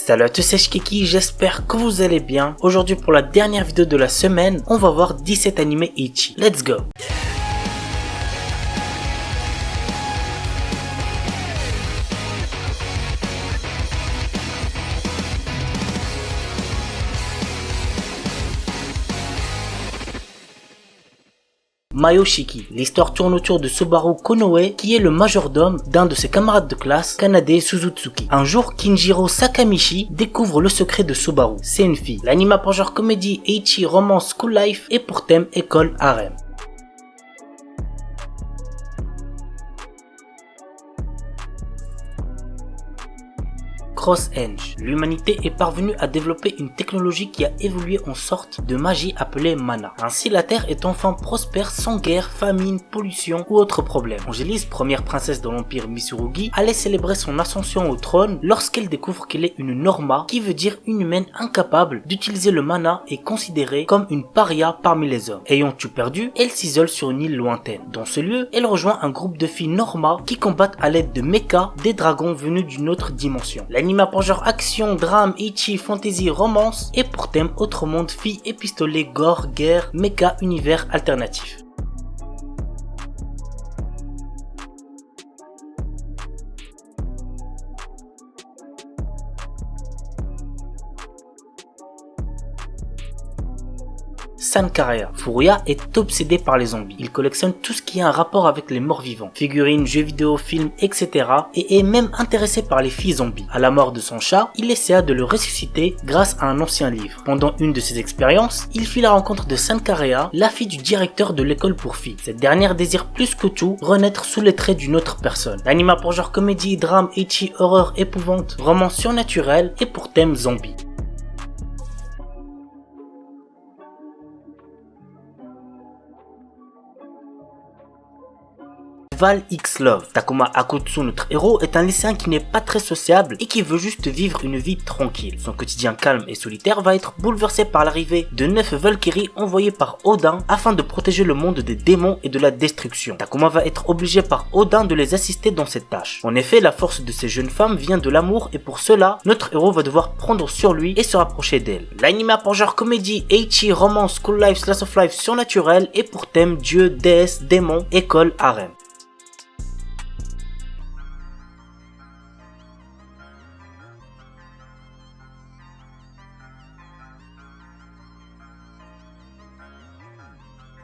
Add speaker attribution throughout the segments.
Speaker 1: Salut à tous, c'est Shikeki, j'espère que vous allez bien. Aujourd'hui pour la dernière vidéo de la semaine, on va voir 17 animés Ecchi. Let's go! Mayoshiki. L'histoire tourne autour de Subaru Konoe, qui est le majordome d'un de ses camarades de classe, Kanade Suzutsuki. Un jour, Kinjiro Sakamichi découvre le secret de Subaru. C'est une fille. L'anime a pour genre comédie, ecchi, romance, school life et pour thème école harem. Cross-Henge. L'humanité est parvenue à développer une technologie qui a évolué en sorte de magie appelée mana. Ainsi, la Terre est enfin prospère sans guerre, famine, pollution ou autres problèmes. Angelis, première princesse de l'Empire Mitsurugi, allait célébrer son ascension au trône lorsqu'elle découvre qu'elle est une Norma, qui veut dire une humaine incapable d'utiliser le mana et considérée comme une paria parmi les hommes. Ayant tout perdu, elle s'isole sur une île lointaine. Dans ce lieu, elle rejoint un groupe de filles Norma qui combattent à l'aide de mechas, des dragons venus d'une autre dimension. L'anime a pour genre action, drame, ecchi, fantasy, romance et pour thème autre monde, filles et pistolets, gore, guerre, mecha, univers alternatif. Sankarea. Furuya est obsédé par les zombies. Il collectionne tout ce qui a un rapport avec les morts vivants, figurines, jeux vidéo, films, etc. et est même intéressé par les filles zombies. À la mort de son chat, il essaya de le ressusciter grâce à un ancien livre. Pendant une de ses expériences, il fit la rencontre de Sankarea, la fille du directeur de l'école pour filles. Cette dernière désire plus que tout renaître sous les traits d'une autre personne. L'anime a pour genre comédie, drame, ecchi, horreur, épouvante, romance surnaturelle et pour thème zombie. Val X Love. Takuma Akutsu, notre héros, est un lycéen qui n'est pas très sociable et qui veut juste vivre une vie tranquille. Son quotidien calme et solitaire va être bouleversé par l'arrivée de 9 Valkyries envoyées par Odin afin de protéger le monde des démons et de la destruction. Takuma va être obligé par Odin de les assister dans cette tâche. En effet, la force de ces jeunes femmes vient de l'amour et pour cela, notre héros va devoir prendre sur lui et se rapprocher d'elle. L'anime a pour genre comédie, ecchi, romance, school life, slice of life surnaturel et pour thème dieu, déesse, démon, école, harem.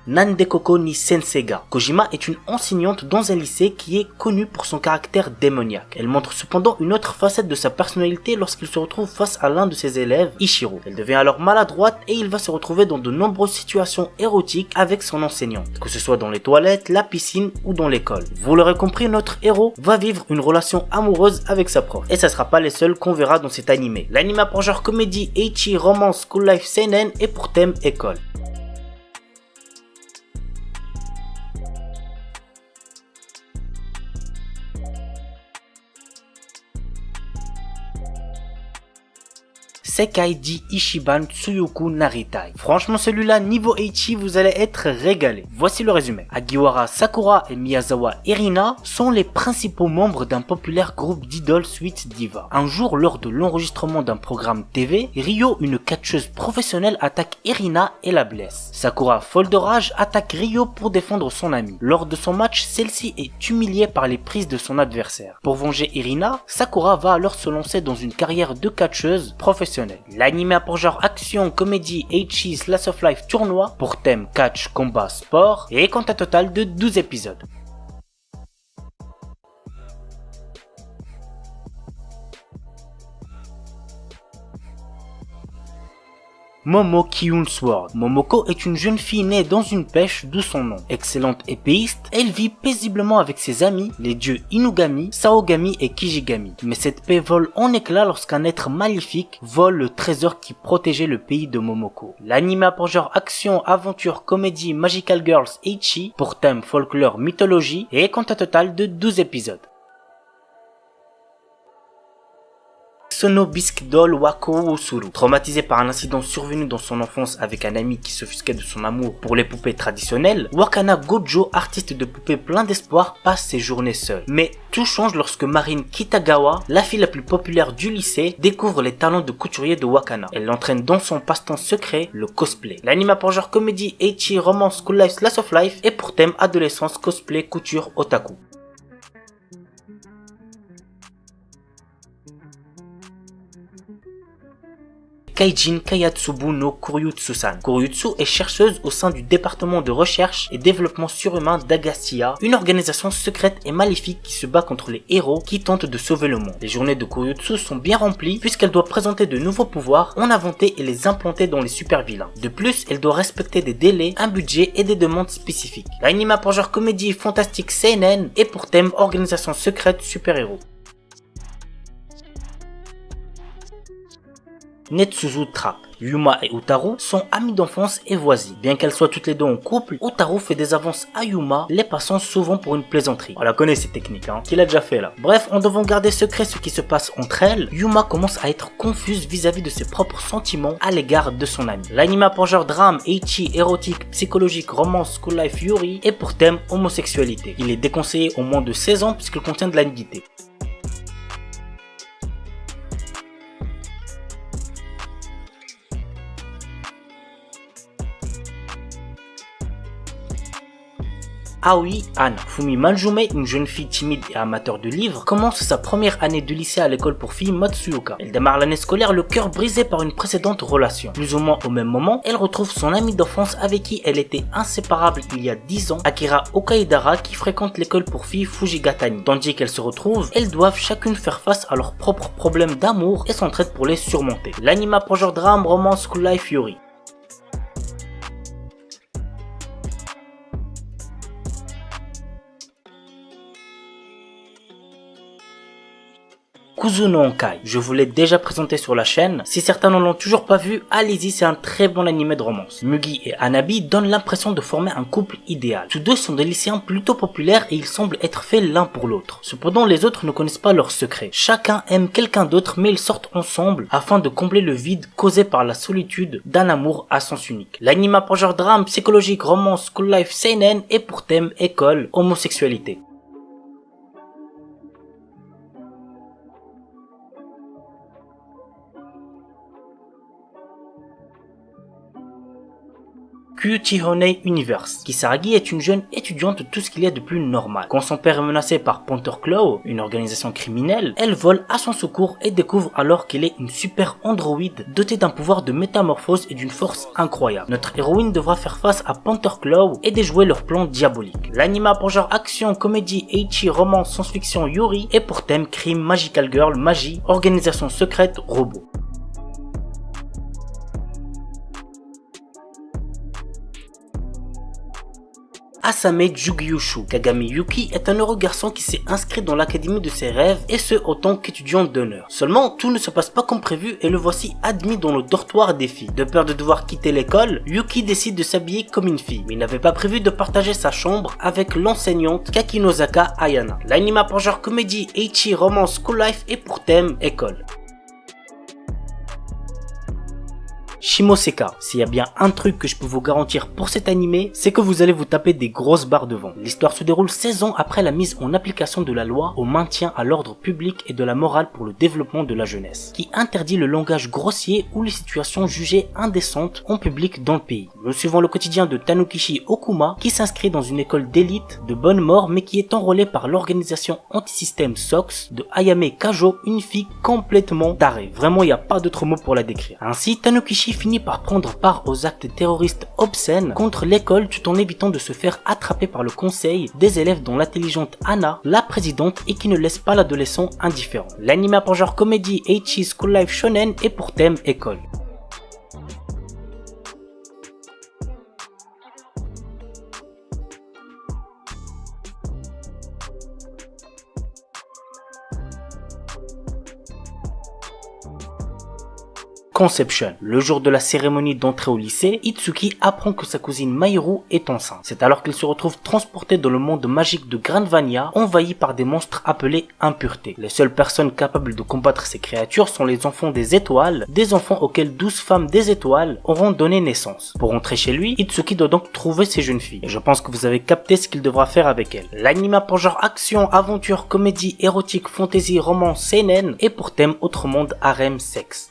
Speaker 1: Nandekoko ni Senseiga. Kojima est une enseignante dans un lycée qui est connue pour son caractère démoniaque. Elle montre cependant une autre facette de sa personnalité lorsqu'il se retrouve face à l'un de ses élèves, Ichiro. Elle devient alors maladroite et il va se retrouver dans de nombreuses situations érotiques avec son enseignante, que ce soit dans les toilettes, la piscine ou dans l'école. Vous l'aurez compris, notre héros va vivre une relation amoureuse avec sa prof. Et ça sera pas les seuls qu'on verra dans cet animé. L'anime a pour genre comédie, ecchi, romance, school life, seinen et pour thème école. Sekaiiji Ichiban Tsuyoku Naritai. Franchement celui-là, niveau ecchi, vous allez être régalé. Voici le résumé. Hagiwara Sakura et Miyazawa Irina sont les principaux membres d'un populaire groupe d'idoles Sweet Diva. Un jour, lors de l'enregistrement d'un programme TV, Ryo, une catcheuse professionnelle, attaque Irina et la blesse. Sakura, folle de rage, attaque Ryo pour défendre son amie. Lors de son match, celle-ci est humiliée par les prises de son adversaire. Pour venger Irina, Sakura va alors se lancer dans une carrière de catcheuse professionnelle. L'anime a pour genre action, comédie, ecchi, slice of life, tournoi, pour thème catch, combat, sport, et compte un total de 12 épisodes. Momo Kyun Sword. Momoko est une jeune fille née dans une pêche, d'où son nom. Excellente épéiste, elle vit paisiblement avec ses amis, les dieux Inugami, Saogami et Kijigami. Mais cette paix vole en éclats lorsqu'un être maléfique vole le trésor qui protégeait le pays de Momoko. L'anime a pour genre action, aventure, comédie, magical girls, ecchi, pour thème folklore, mythologie, et compte un total de 12 épisodes. Sono Bisque Doll Wako Usuru. Traumatisé par un incident survenu dans son enfance avec un ami qui s'offusquait de son amour pour les poupées traditionnelles, Wakana Gojo, artiste de poupées plein d'espoir, passe ses journées seul. Mais tout change lorsque Marine Kitagawa, la fille la plus populaire du lycée, découvre les talents de couturier de Wakana. Elle l'entraîne dans son passe-temps secret, le cosplay. L'anime a pour genre comédie, ecchi, romance, school life, slice of life et pour thème adolescence, cosplay, couture, otaku. Kaijin Kayatsubu no Kuryutsu-san. Kuryutsu est chercheuse au sein du département de recherche et développement surhumain d'Agacia, une organisation secrète et maléfique qui se bat contre les héros qui tentent de sauver le monde. Les journées de Kuryutsu sont bien remplies puisqu'elle doit présenter de nouveaux pouvoirs, en inventer et les implanter dans les super vilains. De plus, elle doit respecter des délais, un budget et des demandes spécifiques. L'anime a pour genre comédie fantastique seinen et pour thème organisation secrète super-héros. Netsuzu Trap. Yuma et Utaru sont amies d'enfance et voisines. Bien qu'elles soient toutes les deux en couple, Utaru fait des avances à Yuma, les passant souvent pour une plaisanterie. On la connaît ces techniques, qu'il a déjà fait là. Bref, en devant garder secret ce qui se passe entre elles, Yuma commence à être confuse vis-à-vis de ses propres sentiments à l'égard de son ami. L'anime pour genre drame, ecchi, érotique, psychologique, romance, school life, yuri et pour thème homosexualité. Il est déconseillé au moins de 16 ans puisqu'il contient de la nudité. Aoi Anna. Fumi Maljume, une jeune fille timide et amateur de livres, commence sa première année de lycée à l'école pour filles Matsuoka. Elle démarre l'année scolaire le cœur brisé par une précédente relation. Plus ou moins au même moment, elle retrouve son amie d'enfance avec qui elle était inséparable il y a 10 ans, Akira Okaidara, qui fréquente l'école pour filles Fujigatani. Tandis qu'elles se retrouvent, elles doivent chacune faire face à leurs propres problèmes d'amour et s'entraident pour les surmonter. L'anime pour genre drame, romance, school life, yuri. Kuzuno Honkai. Je vous l'ai déjà présenté sur la chaîne. Si certains ne l'ont toujours pas vu, allez-y, c'est un très bon animé de romance. Mugi et Hanabi donnent l'impression de former un couple idéal. Tous deux sont des lycéens plutôt populaires et ils semblent être faits l'un pour l'autre. Cependant, les autres ne connaissent pas leurs secrets. Chacun aime quelqu'un d'autre, mais ils sortent ensemble afin de combler le vide causé par la solitude d'un amour à sens unique. L'anime a pour genre drame, psychologique, romance, school life, seinen et pour thème école, homosexualité. Kyuchihone Universe. Kisaragi est une jeune étudiante de tout ce qu'il y a de plus normal. Quand son père est menacé par Panther Claw, une organisation criminelle, elle vole à son secours et découvre alors qu'elle est une super androïde dotée d'un pouvoir de métamorphose et d'une force incroyable. Notre héroïne devra faire face à Panther Claw et déjouer leur plan diabolique. L'anime pour genre action, comédie, ecchi, romance, science-fiction, yuri et pour thème crime, magical girl, magie, organisation secrète, robot. Asame Jugyushu. Kagami Yuki est un heureux garçon qui s'est inscrit dans l'académie de ses rêves et ce autant qu'étudiant d'honneur. Seulement, tout ne se passe pas comme prévu et le voici admis dans le dortoir des filles. De peur de devoir quitter l'école, Yuki décide de s'habiller comme une fille, mais il n'avait pas prévu de partager sa chambre avec l'enseignante Kakinozaka Ayana. L'anime pour genre comédie, ecchi, romance, school life et pour thème école. Shimoseka. S'il y a bien un truc que je peux vous garantir pour cet animé, c'est que vous allez vous taper des grosses barres devant. L'histoire se déroule 16 ans après la mise en application de la loi au maintien à l'ordre public et de la morale pour le développement de la jeunesse, qui interdit le langage grossier ou les situations jugées indécentes en public dans le pays. Nous suivons le quotidien de Tanukishi Okuma, qui s'inscrit dans une école d'élite de bonne mort mais qui est enrôlée par l'organisation anti-système SOX de Ayame Kajo, une fille complètement tarée. Vraiment, il n'y a pas d'autre mot pour la décrire. Ainsi, Tanukishi finit par prendre part aux actes terroristes obscènes contre l'école tout en évitant de se faire attraper par le conseil des élèves dont l'intelligente Anna, la présidente, et qui ne laisse pas l'adolescent indifférent. L'anime a pour genre comédie, ecchi, school life, shonen et pour thème école. Conception. Le jour de la cérémonie d'entrée au lycée, Itsuki apprend que sa cousine Mahiru est enceinte. C'est alors qu'il se retrouve transporté dans le monde magique de Granvania, envahi par des monstres appelés impuretés. Les seules personnes capables de combattre ces créatures sont les enfants des étoiles, des enfants auxquels 12 femmes des étoiles auront donné naissance. Pour rentrer chez lui, Itsuki doit donc trouver ces jeunes filles. Et je pense que vous avez capté ce qu'il devra faire avec elles. L'anime a pour genre action, aventure, comédie, érotique, fantasy, roman, seinen et pour thème autre monde, harem, sexe.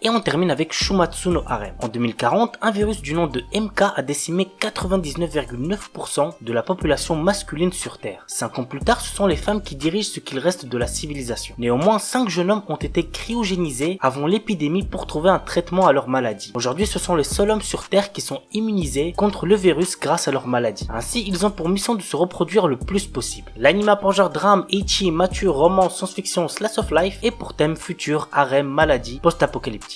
Speaker 1: Et on termine avec Shumatsu no Harem. En 2040, un virus du nom de MK a décimé 99,9% de la population masculine sur Terre. 5 ans plus tard, ce sont les femmes qui dirigent ce qu'il reste de la civilisation. Néanmoins, 5 jeunes hommes ont été cryogénisés avant l'épidémie pour trouver un traitement à leur maladie. Aujourd'hui, ce sont les seuls hommes sur Terre qui sont immunisés contre le virus grâce à leur maladie. Ainsi, ils ont pour mission de se reproduire le plus possible. L'anime a pour genre drame, ecchi, mature, roman, science-fiction, slice of life et pour thème futur, harem, maladie, post-apocalyptique.